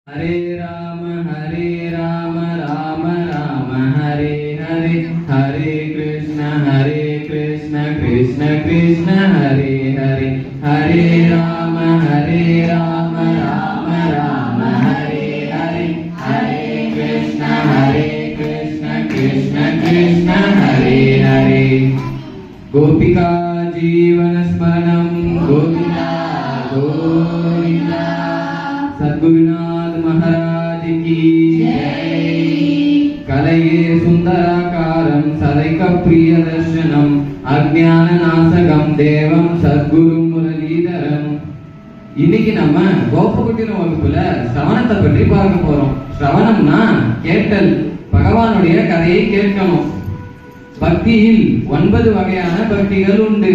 हरे राम राम राम हरे हरे, हरे कृष्ण कृष्ण कृष्ण हरे हरे, हरे राम राम राम हरे हरे, हरे कृष्ण कृष्ण कृष्ण हरे हरे। गोपिका जीवन स्मरणं गोविंदा गोविंदा। सद्गुरुनाथ महाराज की जय। कलये सुंदराकारं सदैक प्रिय दर्शनम, अज्ञान नाशकम देवम सद्गुरु मुरलीधरम। இன்னைக்கு நம்ம கோபகுட்டின வகுப்புல ஸ்ரவணத்தை பற்றி பார்க்க போறோம். ஸ்ரவணம்னா கேட்டல், பகவானுடைய கதையை கேட்கணும். பக்தியில் 9 வகையான பக்திகள் உண்டு.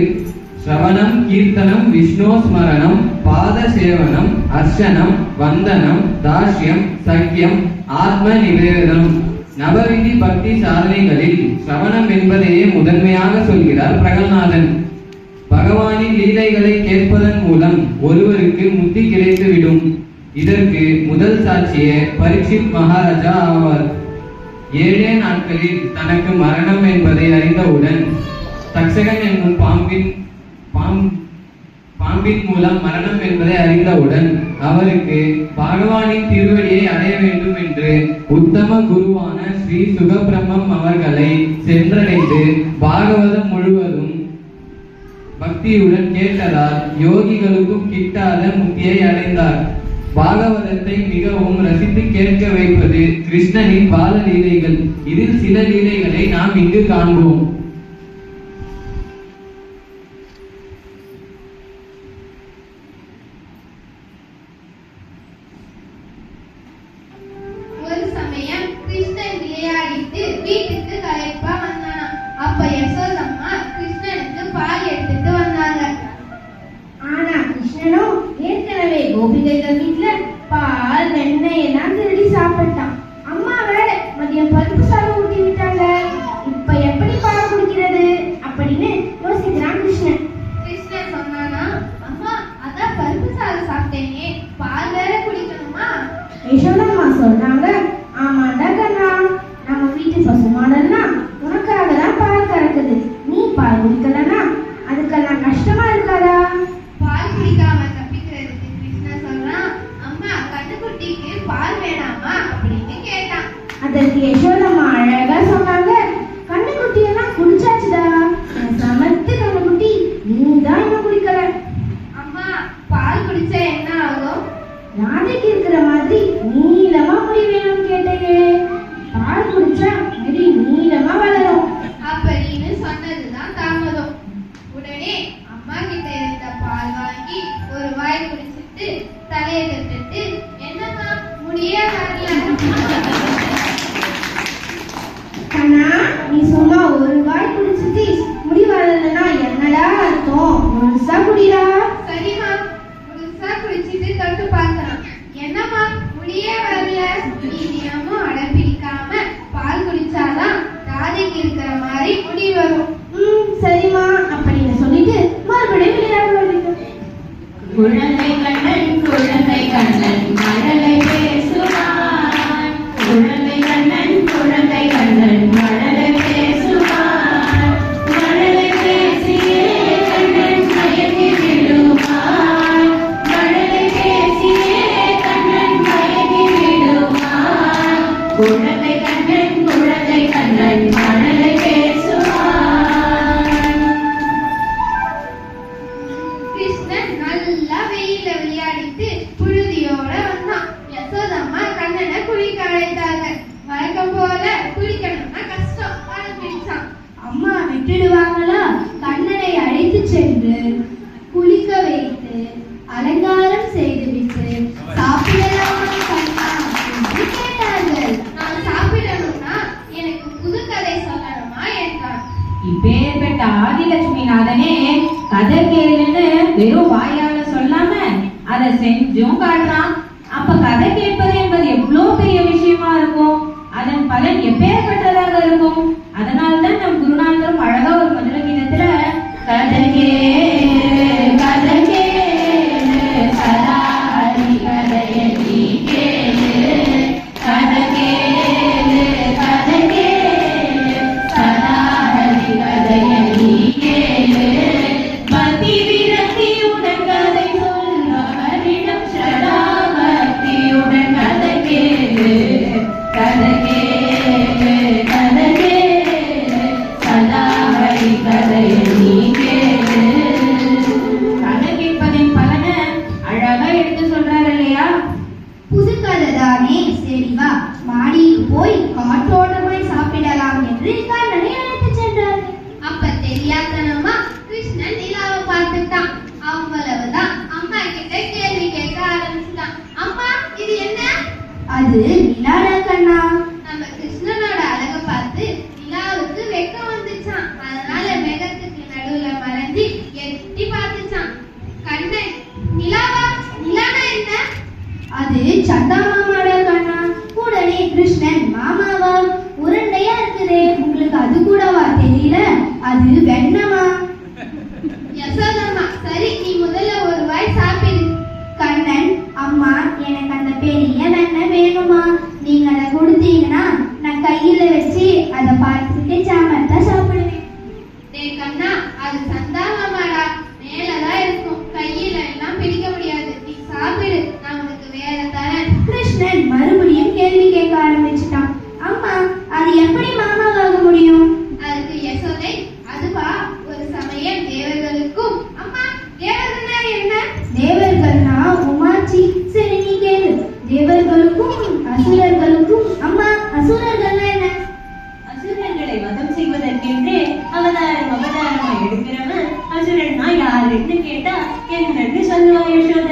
ஸ்ரவணம், கீர்த்தனம், விஷ்ணு ஸ்மரணம், பாத சேவனம், அர்ச்சனம், வந்தனம், தாஷ்யம், சக்கியம், ஆத்ம நிவேதனம். நவவிதி பக்தி சாதனைகளில் ஸ்ரவணம் என்பதையே முதன்மையாக சொல்கிறார் பிரகல்நாதன். பகவானின் லீலைகளை கேட்பதன் மூலம் ஒருவருக்கு முக்தி கிடைத்துவிடும். இதற்கு முதல் சாட்சியே பரீட்சித் மகாராஜா ஆவார். 7 நாட்களில் தனக்கு மரணம் என்பதை அறிந்தவுடன் தக்ஷகன் என்னும் பாம்பின் மூலம் மரணம் என்பதை அறிந்தவுடன் அவருக்கு பகவானின் திருவடியை அடைய வேண்டும் என்று உத்தம குருவான ஸ்ரீ சுகபிரம்மம் அவர்களை சென்றடைந்து பாகவதம் முழுவதும் பக்தியுடன் கேட்டதால் யோகிகளுக்கும் கிட்டாத முக்தியை அடைந்தார். பாகவதத்தை மிகவும் ரசித்து கேட்க வைப்பது கிருஷ்ணனின் பால லீலைகள். இதில் சில லீலைகளை நாம் இங்கு காண்போம். ஒரு சமயம் கிருஷ்ணன் விளையாடிட்டு வீட்டுக்கு களைப்பா வந்தான். அப்ப யசோதம்மா கிருஷ்ணனுக்கு பால் எடுத்துட்டு வந்தாங்க. ஆனா கிருஷ்ணனும் ஏற்கனவே கோபிகைகள் வீட்டுல பால் வெண்ணெய் எல்லாம் திருடி சாப்பிட்டான். அம்மா வேற மதியம் பருப்பு சாதம் ஊட்டி விட்டாங்க. இப்ப எப்படி பால் குடிக்கிறது அப்படின்னு யோசிக்கிறான் கிருஷ்ணன். கிருஷ்ணன் சொன்னானா, அம்மா அதான் பருப்பு சாதம் சாப்பிட்டேனே, பால் வேற குடிக்கணுமா? யசோதம்மா சொன்னாங்க, ஆமாண்டா கண்ணா, நம்ம வீட்டு பசுமாடெல்லாம் உனக்காக தான் பால் கறக்குது. நீ பால் குடிக்கலன்னா அதுக்கெல்லாம் கஷ்டமா இருக்காதா? பால் குடிக்காம தப்பிக்கிறதுக்கு கிருஷ்ணன் சொல்றான், அம்மா கண்ணுக்குட்டிக்கு பால் வேணாமா அப்படின்னு கேட்டான். அதற்கு யசோதம்மா அழகா சொன்னாங்க, கண்ணுக்குட்டி எல்லாம் குடிச்சாச்சுடா, என் சமத்து கண்ணுக்குட்டி, நீ தான் இன்னும் குடிக்கல. அம்மா பால் குடிச்சா என்ன ஆகும்? ராதைக்கு இருக்கிற மாதிரி நீளமா முடி வேணும்னு கேட்டேங்க. பால் குடிச்சா முடி நீளமா வளரும் அப்படின்னு சொன்னதுதான் தாமதம். உடனே அம்மா கிட்ட இருந்த பால் வாங்கி ஒரு வாய் குடிச்சிட்டு தலையை தட்டிட்டு, என்னம்மா முடியே வரல. கண்ணா, நீ சும்மா ஒரு வாய் குடிச்சிட்டு முடி வரலன்னா என்னடா அர்த்தம்? முழுசா குடிடா. சரிம்மா, முழுசா குடிச்சிட்டு தொட்டு பார்க்கலாம். என்னம்மா முடியே வரல. நீ தினமும் அடம் பிடிக்காம பால் குடிச்சாதான் ராதைக்கு இருக்கிற மாதிரி முடி வரும். சரிம்மா அப்படின்னு சொல்லிட்டு மறுபடியும் விளையாட வேண்டும். குழந்தை கண்ணன் மழலை பேசுவான். குழந்தை கண்ணன் மழலை பேசுவான். மழலை பேசியே கண்ணன் மயங்கி விடுவான். மழலை பேசியே கண்ணன் மயங்கி விடுவான். குழந்தை கண்ணன் மழலை பேசுவான். கிருஷ்ணன் நல்லா வெயில்ல விளையாடிட்டு புழுதியோட வந்தான். யசோதம்மா கண்ணனை குளிக்க அழைத்தாங்க. வழக்கம் போல குளிக்கணும்னா கஷ்டம், அடம் பிடிச்சான். அம்மா விட்டுடுவாங்களா? கண்ணனை அழைத்து சென்று குளிக்க வைத்து அலங்காரம் செய்துவிட்டு சாப்பிடலாமா கண்ணா என்று கேட்டார்கள். நான் சாப்பிடணும்னா எனக்கு புது கதை சொல்லணுமா என்றான். இப்பேற்பட்ட ஆதிலட்சுமிநாதனே கதை கேளுன்னு வெறும் வாயால சொல்லாம அதை செஞ்சும் காட்டுறான். அப்ப கதை கேட்பது என்பது எவ்வளவு பெரிய விஷயமா இருக்கும், அதன் பலன் எப்பேற்பட்டதாக இருக்கும். அதனால்தான் நம் குருநாதரும் அழகா ஒரு மதுர கீதத்துல கதை கேளு சதா ஹரி கதையை நீ கேளு புது கதை தானே, சரி வா மாடிக்கு போய் காற்றோட்டமாய் சாப்பிடலாம் என்று கண்ணனை அழைத்து சென்றார். அப்ப தெரியாதனமா கிருஷ்ணன் நிலாவை பார்த்துட்டான். அவ்வளவுதான் அம்மா கிட்ட கேள்வி கேட்க ஆரம்பிச்சுட்டான். அம்மா இது என்ன? அது நிலாடா கண்ணா. நம்ம கிருஷ்ணனோட அழக பார்த்து நிலாவுக்கு வெக்கம் வந்துச்சான். அதனால மேகத்துக்கு நடுவுல மறைஞ்சி எட்டி பார்த்துச்சான். கண்ணன் நிலாவா? நிலானா என்ன? அது சந்தா மாமாடா கண்ணா. உடனே கிருஷ்ணன், மாமாவா? உருண்டையா இருக்குதே, உங்களுக்கு அது கூடவா தெரியல? அது வெண்ணமா. யசோதம்மா, சரி நீ முதல்ல ஒரு வாய் சாப்பிடு. கண்ணன், அம்மா எனக்கு அந்த பெரிய வெண்ணெய் வேணுமா? நீங்க அதை கொடுத்தீங்கன்னா நான் கையில வச்சு அதை பார்த்துட்டு சாமத்தா சாப்பிடுவேன். டேய் கண்ணா, அது சந்தா மாமாடா, மேலதான் இருக்கும், கையில எல்லாம் பிடிக்க முடியாது. நீ சாப்பிடு, நான் உனக்கு வேற தரேன். கிருஷ்ணன் மறுபடியும் கேள்வி கேட்க ஆரம்பிச்சிட்டான். அம்மா அது எப்படி மாமாவாக முடியும்? அதுக்கு யசோதை, அதுவா ஒரு சமயம் தேவர்களுக்கும். அம்மா தேவர்கள்னா என்ன? தேவர்கள்னா உமாச்சி. சரி நீ கேளு. தேவர்களுக்கும் அசுரர்களுக்கும். அம்மா அசுரர்கள்னா என்ன? அசுரர்களை வதம் செய்வதற்கென்றே அவதாரமா எடுக்கிறவன் அசுரன்னா யாருன்னு கேட்டா என்னன்னு சொல்லுவா யசோத.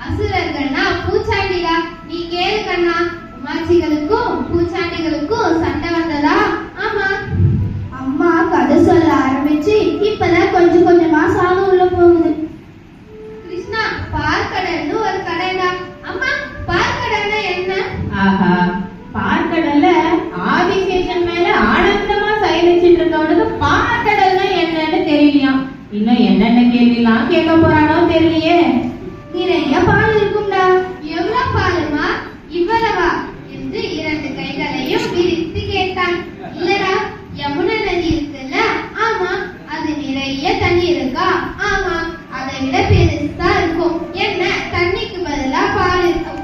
அசுரர்கள்னா பூச்சாண்டிடா. நீ கேளு கண்ணா, உமாட்சிகளுக்கும் பூச்சாண்டிகளுக்கும் சண்டை வந்ததா? ஆமா. அம்மா கதை சொல்ல ஆரம்பிச்சு இப்பதான் கொஞ்சம் கொஞ்சமா சாதம் உள்ள போகுது. கிருஷ்ணா, பார்க்கடல்னு ஒரு கடைடா. அம்மா பார்க்கடல்னா என்ன? ஆஹா, பார்க்கடல்ல ஆதிசேஷன் மேல ஆனந்தமா சயனிச்சிட்டு இருக்கவனுக்கு பார்க்கடல்னா என்னன்னு தெரியலையாம். இன்னும் என்னென்ன கேள்விலாம் கேட்க போறானோ தெரியலையே. நிறைய பால் இருக்கும்டா. எவ்வளவு பாலுமா? இவ்வளவா என்று இரண்டு கைகளையும் விரித்து கேட்டான். இல்லடா, யமுனை நதி இருக்குல்ல, ஆமா. அது நிறைய தண்ணி இருக்கா? ஆமா. அதை விட பெருசா இருக்கும். என்ன, தண்ணிக்கு பதிலா பால் இருக்கும்.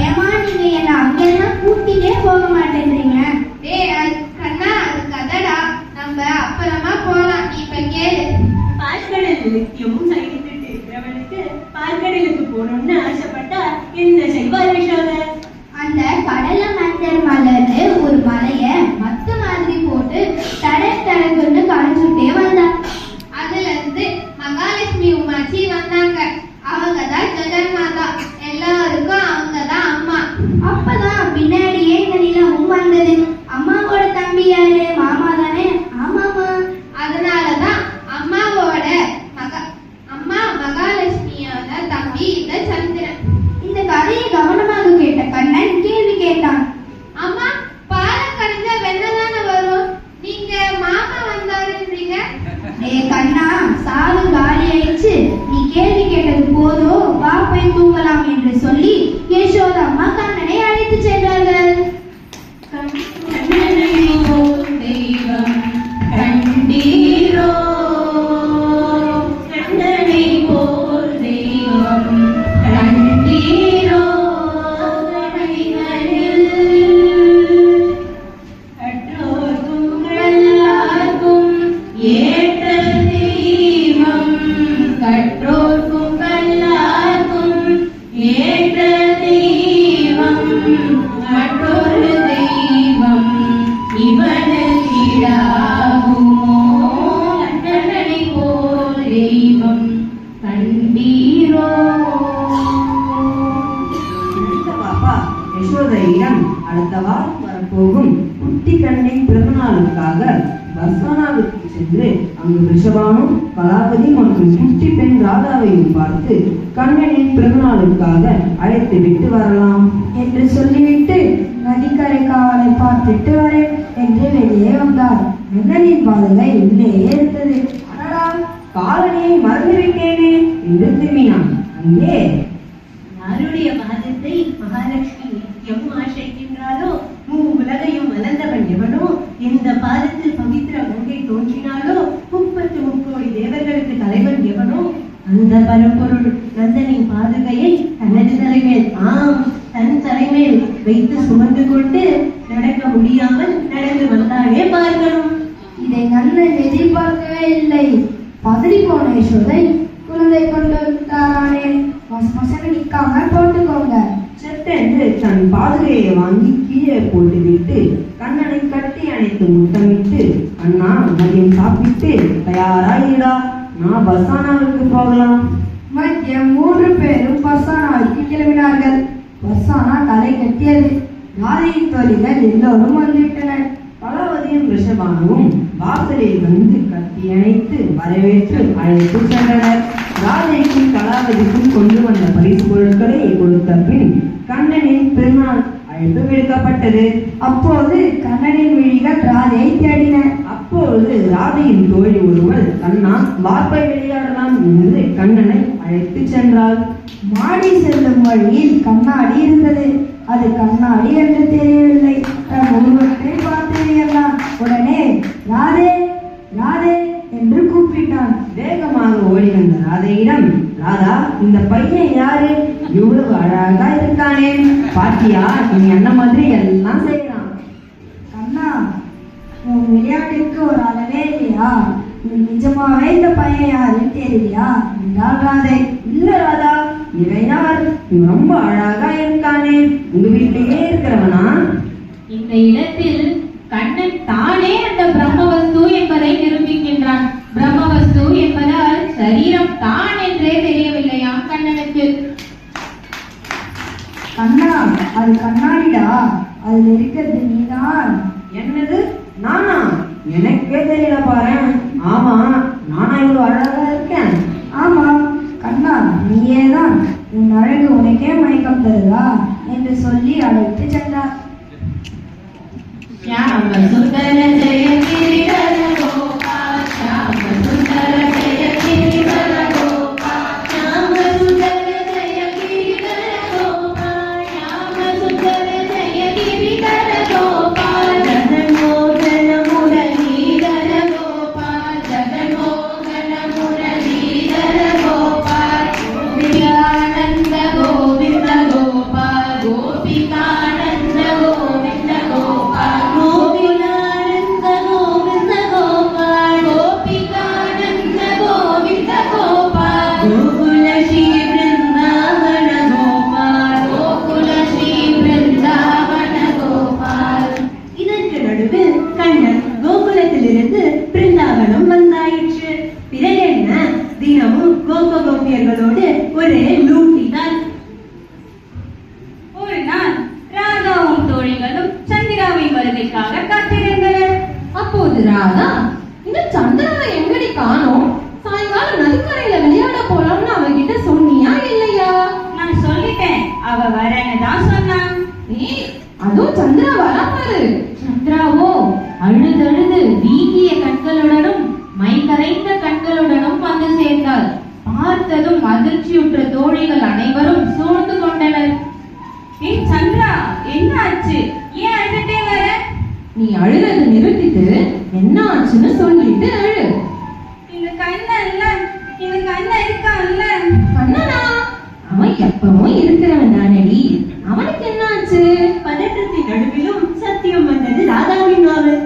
ஏமா நீங்க என்ன அங்கெல்லாம் கூட்டிட்டே போக மாட்டேங்கிறீங்க? டேய் கண்ணா, அது கதடா, நம்ம அப்புறமா போலாம். நீ இப்ப கேளு. பார்க்கடல் நித்தியமும் சைனிட்டு இருக்கிறவனுக்கு பார்க்கடலுக்கு போகணும்னு ஆசைப்பட்டா என்ன செய்வார் யசோத? அந்த கடல மந்தர் மலர்னு ஒரு மலைய மத்த மாதிரி போட்டு தடக்குன்னு களைஞ்சுட்டே வந்தான். அதுல இருந்து மகாலட்சுமி உமாச்சி வந்தாங்க. அவங்கதான் ஜெகன்மாதா. எல்லாருக்கும் அவங்கதான் அம்மா. அப்பதான் பின்னாடியே இந்த நிலமும் வந்தது. அம்மாவோட தம்பி யாரு? மாமா தானே? ஆமாமா. அதனாலதான் அம்மாவோட அம்மா மகாலட்சுமியோட தம்பி இந்த சந்திரன். இந்த கதையை கவனமாக கேட்ட கண்ணன் கேள்வி கேட்டான். அம்மா, பாலை கடைஞ்சா வெண்ணெய் தானே வரும், நீங்க மாமா வந்தாருன்றீங்க? கண்ணா, சாதம் காலி ஆயிடுச்சு, நீ கேள்வி கேட்டது போதும், வா போய் தூங்கலாம் என்று சொல்லி யசோத அம்மா கண்ணனை அழைத்து சென்றார்கள். கண்ணனை போல் தெய்வம் கண்டீரோ, கண்ணனை போல் தெய்வம் கண்டீரோ, கற்றோர்க்கும் எல்லாருக்கும் ஏற்ற தெய்வம், கற்றோர்க்கும் எல்லாருக்கும் ஏற்ற தெய்வம், மற்றொரு தெய்வம் இவனுக்கிடாகுமோ, கண்ணனை போல் தெய்வம் கண்டீரோ. அடுத்த பாப்பா யசோதையிடம் அடுத்த வாரம் வரப்போகும் குட்டி கண்ணின் பிறந்தநாளுக்காக பஸ்வனாவுக்கு சென்று அங்கு ரிஷபானும் கலாவதி மற்றும் குட்டி பெண் ராதாவையும் பார்த்து கண்ணனின் பிறந்தநாளுக்காக அழைத்து விட்டு வரலாம் என்று சொல்லிவிட்டு நதிக்கரை காவலை பார்த்துட்டு வரேன் என்று வெளியே வந்தார். வெண்ணனின் பாதலை உள்ளே இருந்தது. அடடா, காலனியை மறந்துவிட்டேனே என்று திரும்பினான். அங்கே யாருடைய பாதத்தை மகாலட்சுமி நித்தியம் ஆசைக்கின்றாரோ, உலகையும் வளர்ந்தவன் எவனோ, எந்த பாதத்தில் பவித்திர கங்கை தோன்றினாலோ, 33 தேவர்களுக்கு தலைவன் எவனோ, அந்த பரம்பொருள் நந்தனின் பாதுகையை தனது தலைமேல், தன் தலைமேல் வைத்து சுமந்து கொண்டு நடக்க முடியாமல் நடந்து வந்தாலே பார்க்கணும். இதை கண்ணன் எதிர்பார்க்கவே இல்லை. பதறி போன யசோதை, குழந்தை கொண்டு விட்டாரானே, பசங்க நிக்காம போட்டுக்கோங்க சட்டென்று தன் பாதுகையை வாங்கி கீழே போட்டுவிட்டு கண்ணனை கட்டி அணைத்து முத்தமிட்டு, அண்ணா மதியம் சாப்பிட்டு தயாராயிடா, நான் பஸ்ஸானாவுக்கு போகலாம். மதியம் 3 பேரும் பஸ்ஸானாவுக்கு கிளம்பினார்கள். பஸ்ஸானா தலை கட்டியது. ராதையின் தோழிகள் எல்லோரும் வந்துவிட்டனர். பலவதியும் ரிஷபானுவும் வாசலில் வந்து கட்டி அணைத்து வரவேற்று அழைத்து சென்றனர். ராதைக்கும் கலாவதிக்கும் கொண்டு வந்த பரிசு பொருட்களை கொடுத்த பின் கண்ணனின் பெருநாள் அழைப்பு விடுக்கப்பட்டது. அப்போது கண்ணனின் விழிகள் ராதையை தேடின. அப்பொழுது ராதையின் தோழி ஒருவள், கண்ணா வார்ப்பை விளையாடலாம் என்று கண்ணனை அழைத்து சென்றாள். மாடி செல்லும் வழியில் கண்ணாடி இருந்தது. அது கண்ணாடி என்று தெரியவில்லை. தன் உருவத்தை பார்த்ததையெல்லாம் உடனே ராதே ராதே என்று கூப்பிட்டான். வேகமாக ஓடி வந்த ராதையிடம், ராதா, இந்த பையன் யாரு? இவ்வளவு அழகா இருக்கானே, பாத்தியா? நீ என்ன மாதிரி எல்லாம் செய்யலாம். கண்ணா, உன் விளையாட்டுக்கு ஒரு அளவே இல்லையா? நீ நிஜமாவே இந்த பையன் யாருன்னு தெரியலையா என்றாள் ராதை. இல்ல ராதா, இவன் யார்? இவன் ரொம்ப அழகா இருக்கானே, உங்க வீட்டிலேயே இருக்கிறவனா? இந்த இடத்தில் கண்ணன் தானே அந்த பிரம்மவஸ்து என்பதை நிரூபிக்கின்றான். பிரம்மவஸ்து என்பதால் சரீரம் தான் என்றே தெரியவில்லையாம் கண்ணனுக்கு. கண்ணா, அது கண்ணாடிடா, அதுல இருக்கிறது நீதான். என்னது, நானா? எனக்கே தெரியல பாரு. ஆமா, நானா இவ்வளவு அழகா இருக்கேன்? ஆமா கண்ணா, நீயேதான். உன் அழகு உனக்கே மயக்கம் தருதா என்று சொல்லி அழைத்து சென்றார். श्याम सुंदर जय गिरिधर गोपाल, श्याम सुंदर जय गिरिधर गोपाल, श्याम सुंदर जय गिरिधर गोपाल, श्याम सुंदर जय गिरिधर गोपाल, जगन मोहन मुरलीधर गोपाल, जगन मोहन मुरलीधर गोपाल, गोपिकानंद गोविंद गोपाल, गोपिकानंद गोविंद गोपाल, गोपिकानंद गोविंद गोपाल, गोपिकानंद गोविंद गोपाल, गोकुल श्री वृंदावन गोपाल, गोकुल श्री वृंदावन गोपाल. இதற்கு நடுவில் கண்ணன் கோகுலத்திலிருந்து பிருந்தாவனம் வந்தாயிற்று. பிறகு என்ன, தினமும் கோபியர்களோடு ஒரே லூட்டி தான். ஒரு நாள் ராதாவும் தோழிகளும் சந்திராவின் வருகைக்காக காத்திருந்தனர். அப்போது ராதா, இந்த சந்திராவை எங்கடி காணோம்? சாயங்காலம் நதிக்கரையில விளையாட போலாம்னு அவகிட்ட சொன்னியா இல்லையா? நான் சொல்லிட்டேன், அவ வரேன்னு தான் சொன்னான். அதுவும் சந்திரா வரா பாரு. சந்திராவோ அழுதழுது வீங்கிய கண்களுடனும் மை கரைந்த கண்களுடனும் வந்து சேர்ந்தாள். பார்த்ததும் அதிர்ச்சியுற்ற தோழிகள் அனைவரும் சூழ்ந்து கொண்டனர். ஏய் சந்திரா, என்ன ஆச்சு? ஏன் அழுதுட்டே வர? நீ அழுறத நிறுத்திட்டு என்ன ஆச்சுன்னு சொல்லிட்டு அழு. இந்த கண்ணன் இருக்கான்ல. கண்ணனா? அவன் எப்பவும் இருக்கிறவன் தானடி. அவனுக்கு என்ன ஆச்சு? பதற்றத்தின் நடுவிலும் சத்தியம் வந்தது ராதாவின் நாவல்.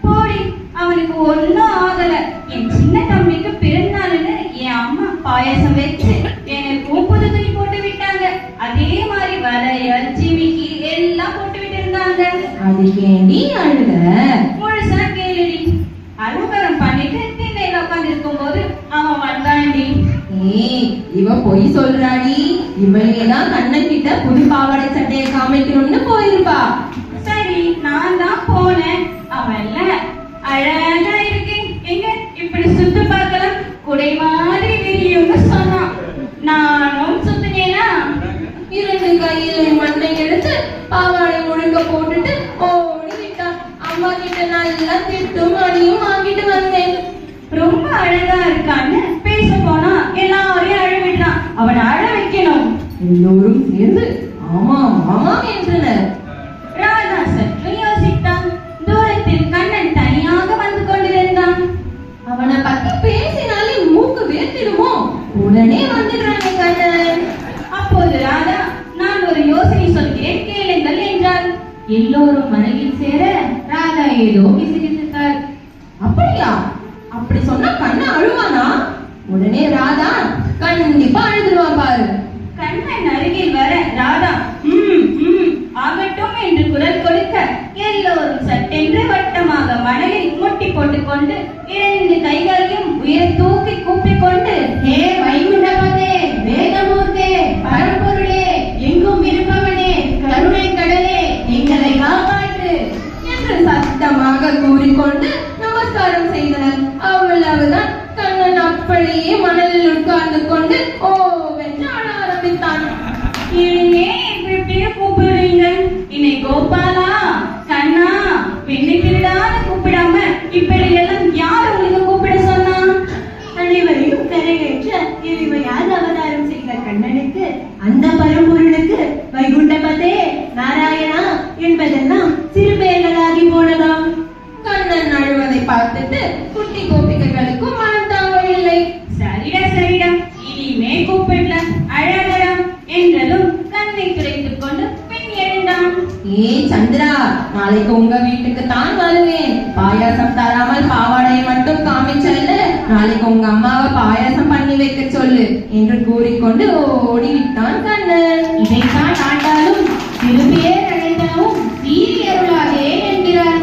போடி, அவனுக்கு ஒன்னும் ஆகல. என் சின்ன தம்பிக்கு பிறந்தாளுன்னு என் அம்மா பாயசம் வச்சு எனக்கு புது துணி போட்டு விட்டாங்க. அதே மாதிரி வளையல் ஜிமிக்கி எல்லாம் போட்டு விட்டு இருந்தாங்க. அதுக்கு ஏண்டி அழுத? முழுசா கேளுடி. அலங்காரம் பண்ணிட்டு திண்ணையில உட்கார்ந்து இருக்கும் போது அவன் வந்தாண்டி. ஏய், இவ பொய் சொல்றாடி. இவளேதான் கண்ணன் கிட்ட புது பாவாடை சட்டையை காமிக்கணும்னு போயிருப்பா. சரி, நான் தான் போனேன். அவன்ல அழகா இருக்கு, எங்க இப்படி சுத்து பார்க்கலாம், குடை மாதிரி விரியும்னு சொன்னான். நானும் சுத்தினேனா, 2 கையில மண்ணை எடுத்து பாவாடை முழுக்க போட்டுட்டு ஓடி விட்டான். அம்மா கிட்ட நல்லா திட்டும் அடியும் வாங்கிட்டு வந்தேன். ரொம்ப அழகா இருக்கான்னு பேச போனா எல்லாரையும் அழ விட்டான். அவனை அழ வைக்கணும். எல்லோரும் சேர்ந்து ஆமா ஆமா என்றனர். ராதா சற்று யோசித்தான். தூரத்தில் கண்ணன் தனியாக வந்து கொண்டிருந்தான். அவனை பத்தி பேசினாலே மூக்கு வேர்த்திடுமோ? உடனே வந்துடுறானே கண்ணன். அப்போது ராதா, நான் ஒரு யோசனை சொல்கிறேன் கேளுங்கள் என்றாள். எல்லோரும் மனதில் சேர ராதா ஏதோ கிசுகிசுத்தாள். அப்படியா? அப்படி சொன்னா கண்ணன் அழுவானா? உடனே ராதா, கண்டிப்பா அழுதுருவான் பாரு. கண்ணன் அருகில் வர ராதா, போட்டுக்கொண்டு 2 கைகளையும் உயர் தூக்கி கூப்பிக்கொண்டு, ஹே வைகுண்டபதே, வேதமூர்த்தே, பரம்பொருளே, எங்கும் இருப்பவனே, கருணை கடலே, எங்களை காப்பாற்று என்று சத்தமாக கூறிக்கொண்டு நமஸ்காரம் செய்தனர். அவ்வளவுதான். கண்ணன் அப்படியே மணலில் உட்கார்ந்து கொண்டு ஓவென்று ஆட ஆரம்பித்தான். கூப்பிடுறீங்க என்னை கோபாலா, கண்ணா, பெண்ணை திருடான்னு கூப்பிடாம இப்படி எல்லாம் யார் உங்களுக்கு கூப்பிட சொன்னா? அனைவரையும் கரையேற்ற எளிமையாக அவதாரம் செய்த கண்ணனுக்கு, அந்த பரம்பொருளுக்கு வைகுண்டபதே, நாராயணா என்பதெல்லாம் சிறு பெயர்களாகி போனதாம். கண்ணன் அழுவதை பார்த்துட்டு குட்டி கோபிகைகளுக்கும் மனம் தாங்கவில்லை. சரிடா, இனிமே கூப்பிடல, அழகடா என்றதும் கண்ணை துடைத்துக் கொண்டு பின் எழுந்தான். சந்திரா, நாளைக்கு உங்க வீட்டுக்கு தான் வருவேன். பாயாசம் தராமல் பாவாடையை மட்டும் காமிச்சல்ல, நாளைக்கு உங்க அம்மாவை பாயாசம் பண்ணி வைக்க சொல்லு என்று கூறிக்கொண்டு ஓடிவிட்டான் கண்ணன். இதைத்தான் ஆண்டாலும் திரும்பியே அழைத்தனவும் சீறி அருளாதே என்கிறார்.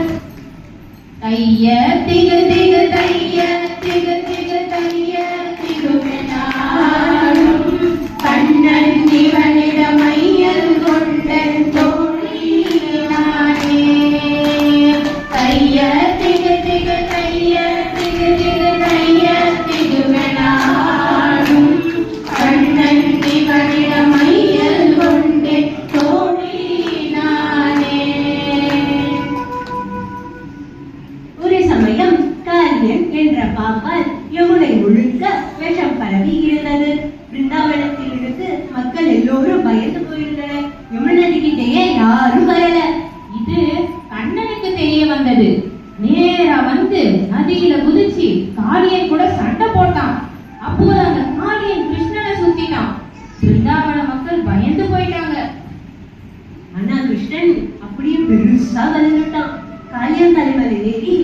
தைய திகு திகு தைய திகு திகு தைய திகுமெனாடும் கண்ணன் இவனிடம் ஐயர் கொண்டன் தோழினானே. தைய திகு திகு தைய திகு திகு தைய திகுமெனாடும் கண்ணன் இவனிடம் ஐயர் கொண்டன் தோழினானே. ஒரு சமயம் காரியன் என்ற பாம்பால் யமுனை முழுக்க விஷம் பரவி இருந்தது. பிருந்தாவனத்தில் இருந்து மக்கள் எல்லோரும் பயந்து போயிருந்தனர். யமுனை நதிக்கிட்டேயே யாரும் வரல. இது கண்ணனுக்கு தெரிய வந்தது. நேரா வந்து நதியில குதிச்சு காளியன் கூட சண்டை போட்டான். அப்போது அந்த காளியன் கிருஷ்ணனை சுத்தினான். பிருந்தாவன மக்கள் பயந்து போயிட்டாங்க. ஆனா கிருஷ்ணன் அப்படியே பெருசா வளர்ந்துட்டான். காளியன் தலைவரை ஏறி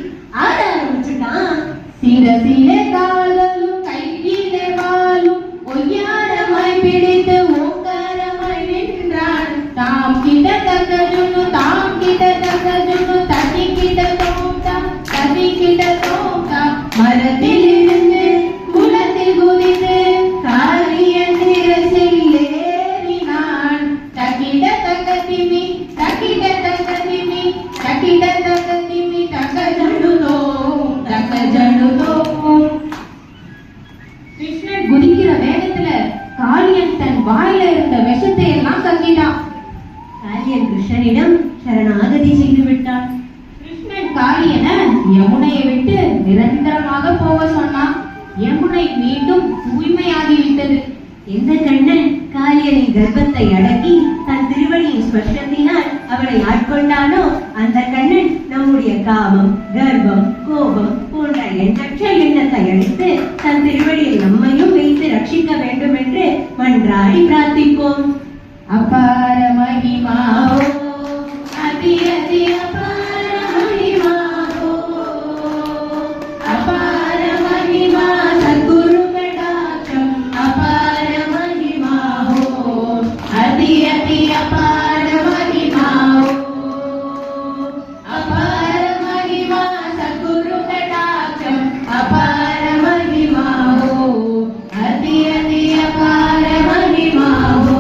ஆட ஆரம்பிச்சுட்டான். சிரசிலே கால்களும் கையிலே வாளும் ஒய்யாரமாய் பிடித்து ஓங்காரமாய் நின்றான். தாம் கிட்ட தக்கஜுன்னு தாம் கிட்ட தக்கஜுன்னு தட்டி கிட்ட தோம்தா தட்டி கிட்ட தோம்தா மரத்தில் இருந்து குளத்தில் குதித்து காளியன் சிரசில் ஏறினான். தக்கிட தக்க திமி தக்கிட தக்க திமி தக்கிட தக்க திமி தக்க ஜடுதோம். கிருஷ்ணன் குதிக்கிற வேகத்துல காளியன் தன் வாயில இருந்த விஷத்தை எல்லாம் கக்கிட்டான். காளியன் கிருஷ்ணனிடம் சரணாகதி செய்து விட்டான். கிருஷ்ணன் காளியனை யமுனையை விட்டு நிரந்தரமாக போக சொன்னான். யமுனை மீண்டும் தூய்மையாகிவிட்டது. எந்த கண்ணன் காளியனின் கர்ப்பத்தை அடக்கி தன் திருவடியின் ஸ்பர்ஷத்தினால் அவனை ஆட்கொண்டானோ அந்த கண்ணன் நம்முடைய காமம், கர்ப்பம், கோபம் போன்ற எண்ணற்ற எண்ணத்தை அழித்து தன் திருவடியில் நம்மையும் வைத்து ரட்சிக்க வேண்டும் என்று மன்றாடி பிரார்த்திப்போம். அபார மகிமாவோ அதி அதி அபார மகிமாவோ அபார மகிமா சத்குரு கடாட்சம் அபார மகிமாவோ அதி அதி அபார மகிமாவோ அபார மகிமா சத்குரு கடாட்சம் அபார மகிமாவோ அதி அதி அபார மகிமாவோ.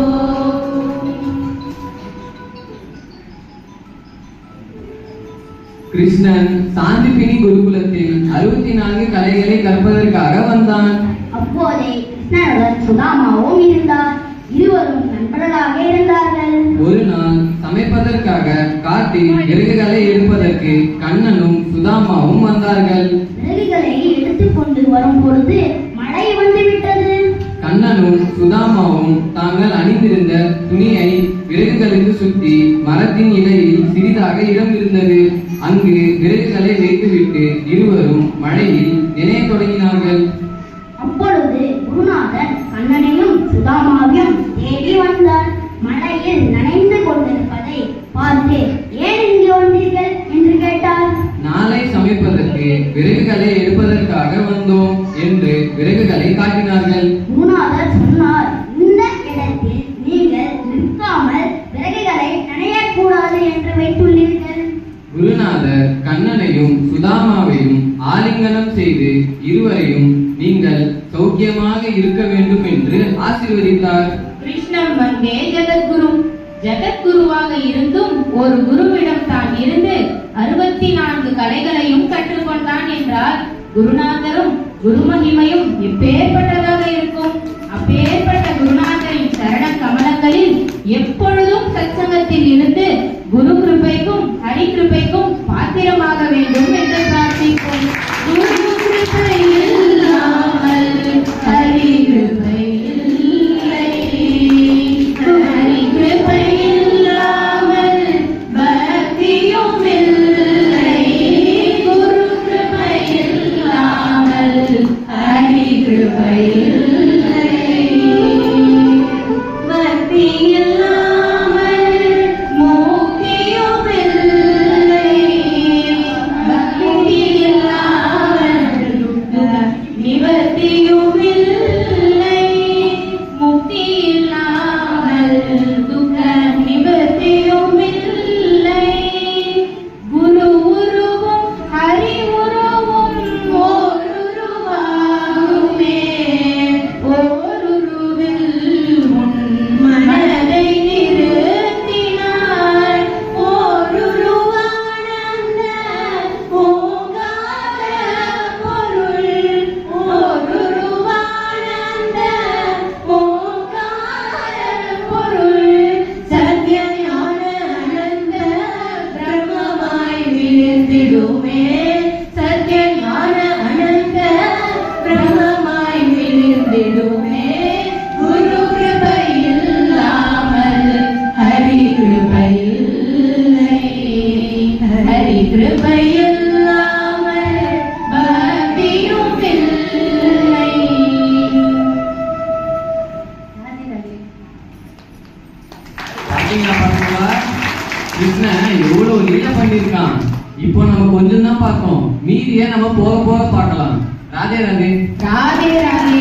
கிருஷ்ணன் சாந்திபினி குருகுலத்தில் 64 கலைகளை கற்பதற்காக வந்தான். அப்போதே கிருஷ்ணனுடன் சுதாமாவும் இருந்தார். இருவரும் நண்பர்களாக இருந்தார்கள். ஒரு நாள் சமைப்பதற்காக காட்டில் விறகுகளை எடுப்பதற்கு கண்ணனும் சுதாமாவும் வந்தார்கள். விறகுகளை எடுத்துக்கொண்டு வரும் பொழுது மழை வந்துவிட்டது. கண்ணனும் சுதாமாவும் தாங்கள் அணிந்திருந்த துணியை விறகுகளுக்கு சுற்றி மரத்தின் இலையில் சிறிதாக இடம் இருந்தது. அங்கு விறகுகளை வைத்துவிட்டு இருவரும் மழையில் நினைய தொடங்கினார்கள். அப்பொழுது குருநாதன் கண்ணனையும் சுதாமாவையும் தேடி வந்தார். மழையில் நனைந்து கொண்டிருப்பதை பார்த்து ஏன் இங்கு வந்தீர்கள் என்று கேட்டார். நாளை சமைப்பதற்கு விறகுகளை எடுப்பதற்காக வந்தோம் என்று விறகுகளை காட்டினார்கள். குருநாதர் சொன்னார், இந்த இடத்தில் நீங்கள் நிற்காமல் விறகுகளை நனையக்கூடாது என்று வைத்துள்ளீர்கள். குருநாதர் கண்ணனையும் சுதாமாவையும் ஆலிங்கனம் செய்து இருவரையும் நீங்கள் சௌக்கியமாக இருக்க வேண்டும் என்று ஆசீர்வதித்தார். கிருஷ்ணன் வந்தே ஜெகத்குரு. ஜெகத்குருவாக இருந்தும் ஒரு குருவிடம் தான் இருந்து 64 கலைகளையும் கற்றுக்கொண்டான் என்றால் குருநாதரும் குருமகிமையும் எப்பேற்பட்டதாக இருக்கும். அப்பேற்பட்ட குருநாதரின் சரண கமலங்களில் எப்பொழுதும் சத்சங்கத்தில் இருந்து குரு கிருபைக்கும் ஹரி கிருபைக்கும் பாத்திரமாக வேண்டும் என்று பிரார்த்திப்போம். குரு கிருபை இல்லாமல் ஹரி கிருபை இல்லை, ஹரி கிருபை இல்லாமல் பக்தியும் இல்லை, குரு கிருபை இல்லாமல் ஹரி கிருபை இல்லை, பக்தி இல்லாமல் முக்தியும் இல்லை, பக்தி இல்லாமல் நிவர்த்தியும் இல்லை, முக்தி இல்லாமல் துக்க நிவர்த்தியும் இல்லை. குரு உருவும் ஹரி உருவும் ஓருருவாகுமே, ஓருருவில் உன் மனதை நிறுத்தினார், ஓருருவானந்த ஓங்கார பொருள், ஓருருவானந்த ஓங்கார பொருள், சத்ய ஞான அனந்த பிரம்மமாய் விழுந்திடுமே, சத்ய ஞான அனந்த பிரம்மமாய் விழுந்திடுமே. குரு கிருபை இல்லாமல் ஹரி கிருபை இல்லை, ஹரி கிருபை இல்லாமல் பக்தியும் இல்லை. பாத்தீங்களா? கிருஷ்ணன் எவ்வளவு லீலை பண்ணிருக்கான். இப்போ நம்ம கொஞ்சம் தான் பார்த்தோம், மீதியை நம்ம போக போக பார்க்கலாம். ராதே ராதே. ராதே ராதே.